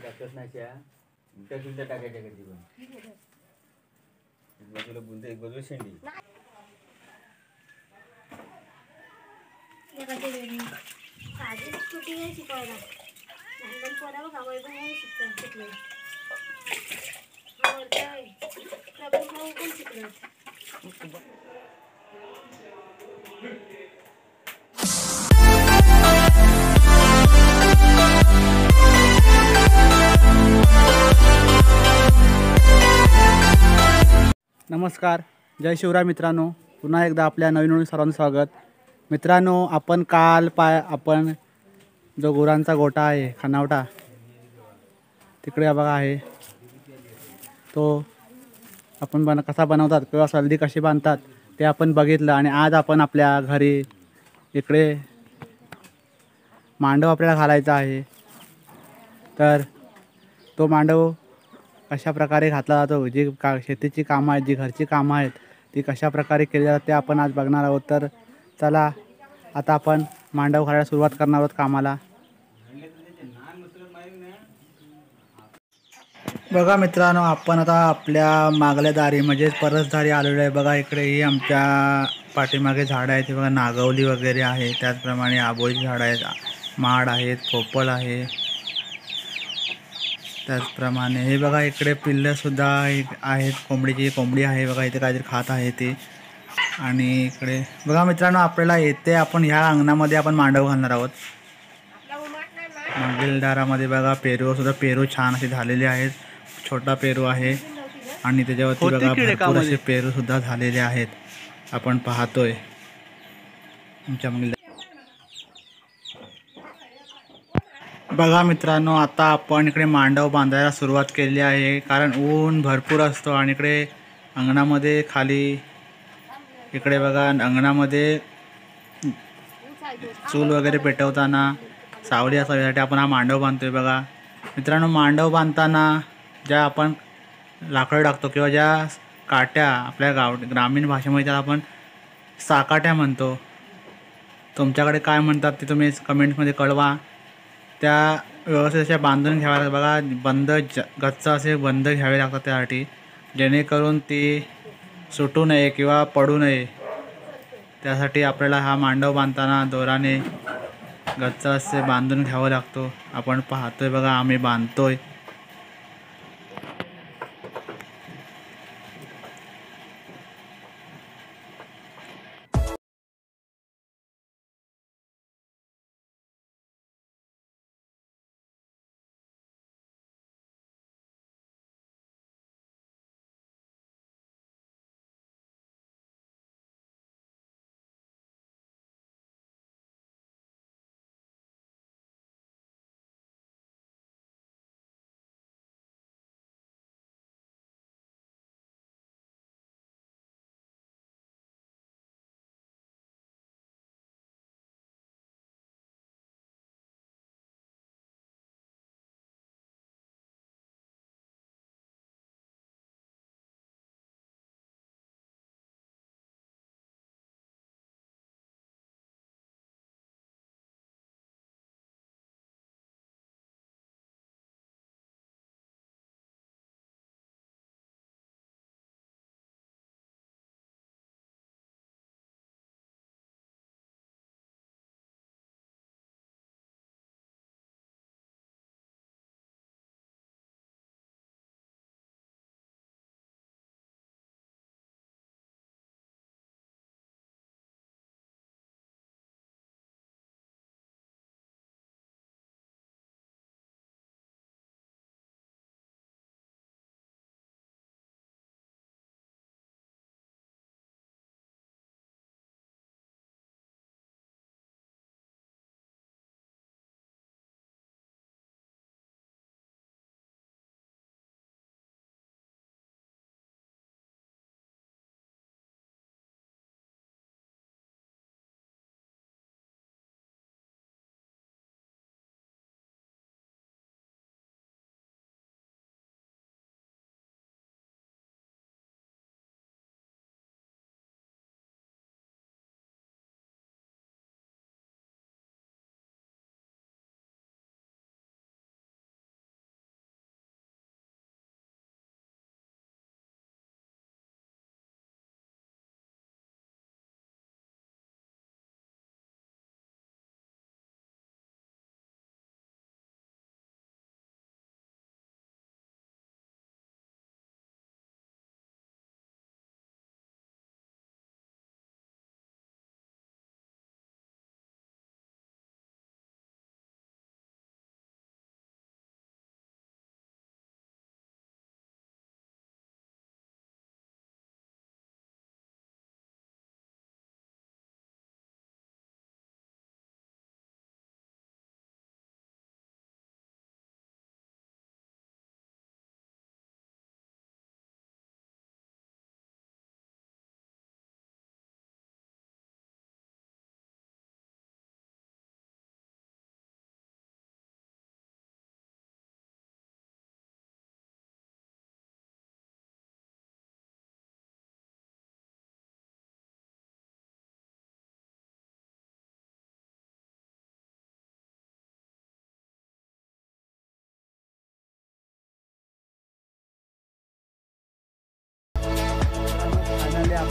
टाकत नाही त्या मिनटं टाकायच्या कधी पण बाजूला बुंद एक बाजूला शेंडी साधी स्कूटी नाही शिकवायला लहान पोराला गावाला पण नाही शिकले प्रभू भाऊ पण शिकले. नमस्कार, जय शिवराय मित्रांनो. पुन्हा एकदा आपल्या नवीन सर्वांचं स्वागत. मित्रांनो, आपण काल आपण जो गुरांचा गोठा आहे खानावटा तिकडे बघा आहे तो आपण कसा बनवतात किंवा सल्दी कशी बांधतात ते आपण बघितलं. आणि आज आपण आपल्या घरी इकडे मांडव आपल्याला घालायचा आहे. तर तो मांडव कशा प्रकारे घातला जातो, जी शेतीची कामं आहेत, जी घरची कामं आहेत ती कशा प्रकारे केली जातात ते आपण आज बघणार आहोत. तर चला आता आपण मांडव घालायला सुरुवात करणार आहोत कामाला. बघा मित्रांनो, आपण आता आपल्या मागल्या दारी म्हणजे परसदारी आलेलो आहे. बघा इकडे ही आमच्या पाठीमागे झाडं आहेत, बघा नागवली वगैरे आहे, त्याचप्रमाणे आबोळीची झाडं आहेत, माड आहेत, पोपळ आहे. त्याचप्रमाणे हे बघा इकडे पिल्लंसुद्धा आहेत, कोंबडी आहे बघा, इथे काहीतरी खात आहे ते. आणि इकडे बघा मित्रांनो, आपल्याला येते आपण ह्या अंगणामध्ये आपण मांडव घालणार आहोत. मागील दारामध्ये बघा पेरू छान असे झालेले आहेत. छोटा पेरू आहे आणि त्याच्यावरती बघा भरपूर असे पेरूसुद्धा झालेले आहेत. आपण पाहतोय आमच्या बघा मित्रांनो, आता आपण इकडे मांडव बांधायला सुरुवात केली आहे. कारण ऊन भरपूर असतो आणि इकडे अंगणामध्ये खाली इकडे बघा अंगणामध्ये चूल वगैरे पेटवताना सावली असावी आपण हा मांडव बांधतोय. बघा मित्रांनो, मांडव बांधताना ज्या आपण लाकडं टाकतो किंवा ज्या काट्या आपल्या ग्रामीण भाषेमध्ये त्याला आपण साकाट्या म्हणतो. तुमच्याकडे काय म्हणतात ते तुम्ही कमेंट्समध्ये कळवा. त्या व्यवस्थित अशा बांधून घ्याव्या लागतात. बघा गच्च असे बंद घ्यावे लागतात त्यासाठी, जेणेकरून ती सुटू नये किंवा पडू नये. त्यासाठी आपल्याला हा मांडव बांधताना दोराने गच्च असे बांधून घ्यावं लागतो. आपण पाहतोय बघा, आम्ही बांधतोय.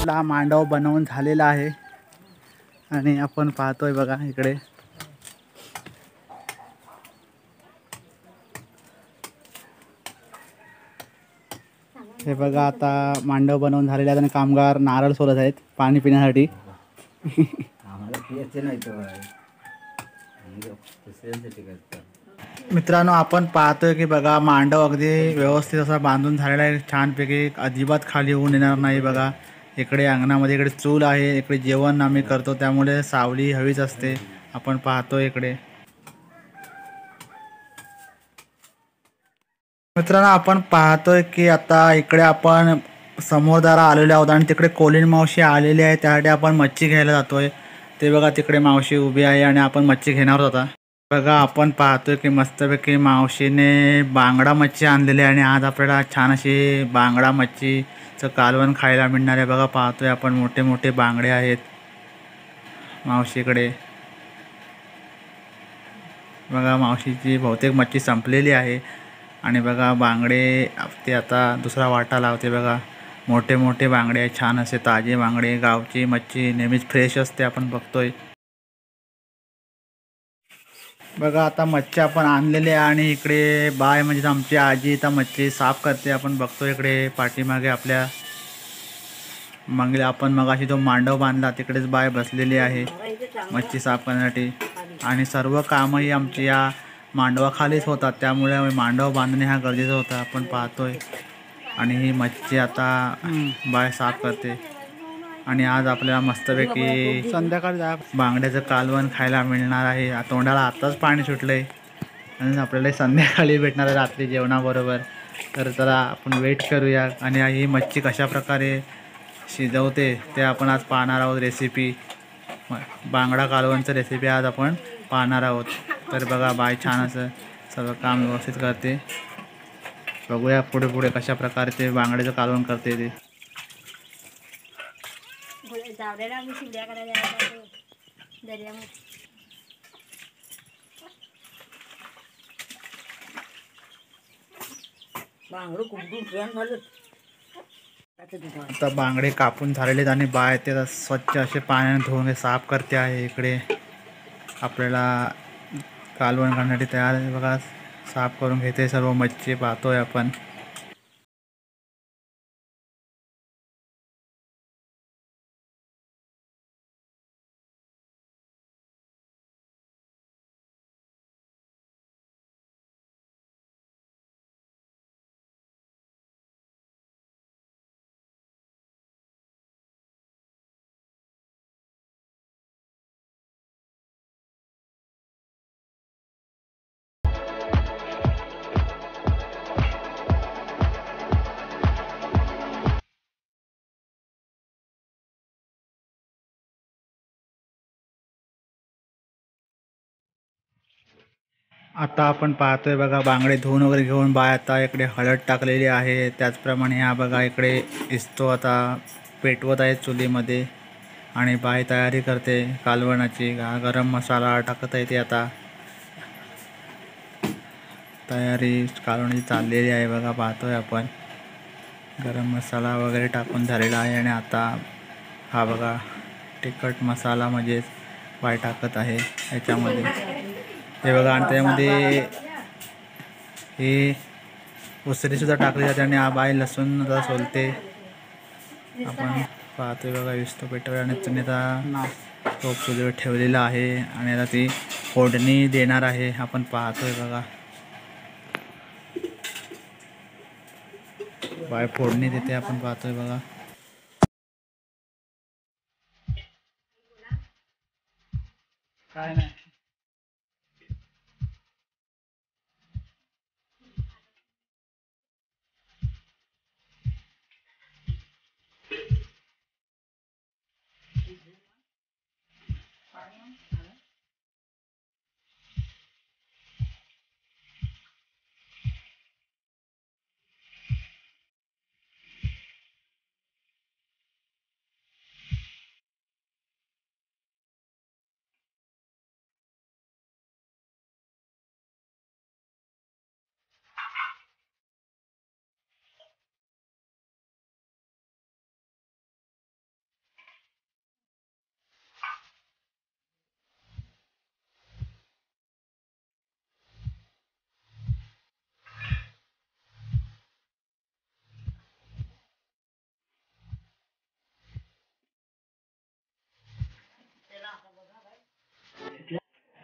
आपला मांडव बनवून झालेला आहे आणि आपण पाहतोय बघा इकडे हे बघा आता मांडव बनवून झालेले आहेत आणि कामगार नारळ सोलत आहेत पाणी पिण्यासाठी. आम्हाला पियाचे नाही तर दुसऱ्यांसाठी करतात. मित्रांनो आपण पाहतोय की बघा मांडव अगदी व्यवस्थित असा बांधून झालेला आहे छानपैकी, अजिबात खाली होऊन येणार नाही. बघा इकडे अंगणामध्ये इकडे चूल आहे, इकडे जेवण आम्ही करतो त्यामुळे सावली हवीच असते. आपण पाहतोय इकडे मित्रांनो आपण पाहतोय की आता इकडे आपण समोरदारा आलेले आहोत आणि तिकडे कोलीन मावशी आलेली आहे, त्यासाठी आपण मच्छी घ्यायला जातोय. ते बघा तिकडे मावशी उभी आहे आणि आपण मच्छी घेणार होता. बघा आपण पाहतोय की मस्तपैकी मावशीने बांगडा मच्छी आणलेली आहे आणि आज आपल्याला छान अशी बांगडा मच्छीचं कालवण खायला मिळणार आहे. बघा पाहतोय आपण मोठे मोठे बांगडे आहेत मावशीकडे. बघा मावशीची बहुतेक मच्छी संपलेली आहे आणि बघा बांगडे ते आता दुसरा वाटा लावते. बघा मोठे मोठे बांगडे आहेत, छान असे ताजे बांगडे. गावची मच्छी नेहमीच फ्रेश असते आपण बघतोय. बघा आता मच्छी आपण आणलेली आहे आणि इकडे बाय म्हणजे आमची आजी आता मच्छी साफ करते. आपण बघतो इकडे पाठीमागे आपल्या आपण मगाशी जो मांडव बांधला तिकडेच बाय बसलेली आहे मच्छी साफ करण्यासाठी आणि सर्व कामही आमची या मांडवाखालीच होतात, त्यामुळे मांडव बांधणे हा गरजेचा होता. आपण पाहतोय आणि ही मच्छी आता बाय साफ करते आणि आज आपल्याला मस्तपैकी संध्याकाळी बांगड्याचं कालवण खायला मिळणार आहे. तोंडाला आताच पाणी सुटलंय आणि आपल्याला संध्याकाळी भेटणार आहे रात्री जेवणाबरोबर. तर चला आपण वेट करूया आणि ही मच्छी कशा प्रकारे शिजवते ते आपण आज पाहणार आहोत. रेसिपी बांगडा कालवणचं रेसिपी आज आपण पाहणार आहोत. तर बघा बाय छान असं सगळं काम व्यवस्थित करते. बघूया पुढे पुढे कशा प्रकारे ते बांगड्याचं कालवण करते ते. जावड्याला आम्ही शिंद्या करायला जायला दर्यामध्ये. आता बांगडे कापून झालेले आहेत आणि बाय ते स्वच्छ असे पाण्याने धुवून साफ करते आहे. इकडे आपल्याला कालवण करण्यासाठी तयार आहे. बघा साफ करून घेते सर्व मच्छी पाहतोय आपण. आता आपण पाहतोय बघा बांगडे धुवून वगैरे घेऊन बाय आता इकडे हळद टाकलेली आहे. त्याचप्रमाणे हा बघा इकडे इस्तो आता पेटवत आहे चुलीमध्ये आणि बाय तयारी करते कालवणाची. गरम मसाला टाकत आहे ते आता तयारी कालवणाची चाललेली आहे. बघा पाहतोय आपण गरम मसाला वगैरे टाकून झालेला आहे आणि आता हा बघा तिखट मसाला म्हणजेच बाय टाकत आहे याच्यामध्ये. हे बघा आणि त्यामध्ये ही उसळीसुद्धा टाकली जाते आणि बाय लसूण जरा सोलते. आपण पाहतोय बघा विस्तो पेटवला आणि तुम्ही आता टोप चुलीवर ठेवलेला आहे आणि आता ती फोडणी देणार आहे. आपण पाहतोय बघा बाय फोडणी देते. आपण पाहतोय बघा काय नाही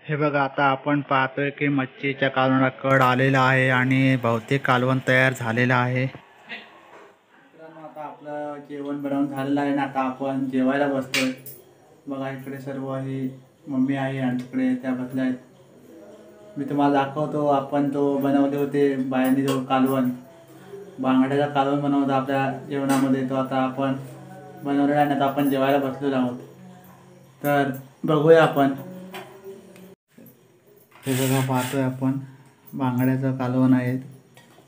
हे बघा आता आपण पाहतोय की मच्छीच्या कालवणाला कड आलेला आहे आणि बहुतेक कालवण तयार झालेलं आहे. मित्रांनो आता आपलं जेवण बनवून झालेलं आहे ना, आता आपण जेवायला बसतोय. बघा इकडे सर्व ही मम्मी आहे आणि तिकडे त्या बसल्या आहेत. मी तुम्हाला दाखवतो, आपण तो बनवले होते बायांनी जो कालवण, बांगड्याचा कालवण बनवतो आपल्या जेवणामध्ये, तो आता आपण बनवलेला आहे ना, तर आपण जेवायला बसलेलो आहोत. तर बघूया आपण. हे बघा पाहतोय आपण बांगड्याचं कालवण आहे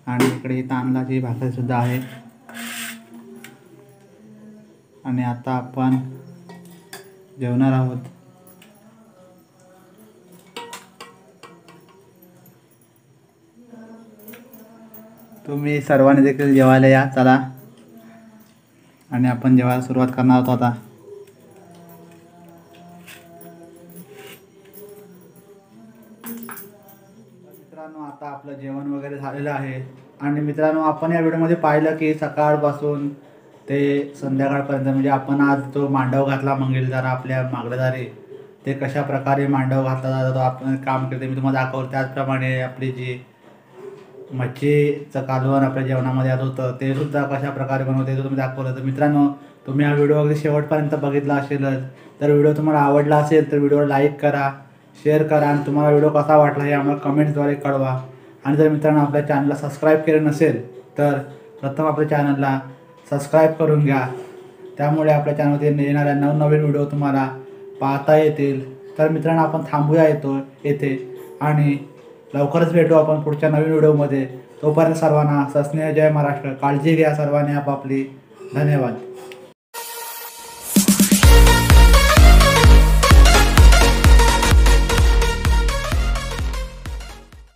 आणि इकडे ही तांदळाची भाकरी सुद्धा आहे. आणि आता आपण जेवणार आहोत. तुम्ही सर्वांनी देखील जेवायला या, चला. आणि आपण जेवायला सुरुवात करणार आहोत आता. मित्रांनो आता आपलं जेवण वगैरे झालेलं आहे. आणि मित्रांनो आपण या व्हिडिओमध्ये पाहिलं की सकाळपासून ते संध्याकाळपर्यंत म्हणजे आपण आज तो मांडव घातला मंगेलदार आपल्या मागल्यादारी, ते कशा प्रकारे मांडव घातला जातो आपण काम करते मी तुम्हाला दाखवतो. त्याचप्रमाणे आपली जी मच्छीचं कालवण आपल्या जेवणामध्ये आलं होतं ते सुद्धा कशा प्रकारे बनवते ते तुम्ही दाखवलं. तर मित्रांनो तुम्ही हा व्हिडिओ अगदी शेवटपर्यंत बघितला असेलच. तर व्हिडिओ तुम्हाला आवडला असेल तर व्हिडिओला लाईक करा, शेअर करा आणि तुम्हाला व्हिडिओ कसा वाटला हे आम्हाला कमेंट्सद्वारे कळवा. आणि जर मित्रांनो आपल्या चॅनलला सबस्क्राईब केलं नसेल तर प्रथम आपल्या चॅनलला सबस्क्राईब करून घ्या, त्यामुळे आपल्या चॅनलमध्ये येणाऱ्या नवनवीन व्हिडिओ तुम्हाला पाहता येतील. तर मित्रांनो आपण थांबूया येथे आणि लवकरच भेटू आपण पुढच्या नवीन व्हिडिओमध्ये. तोपर्यंत सर्वांना सस्नेह जय महाराष्ट्र. काळजी घ्या सर्वांनी आपापली. धन्यवाद.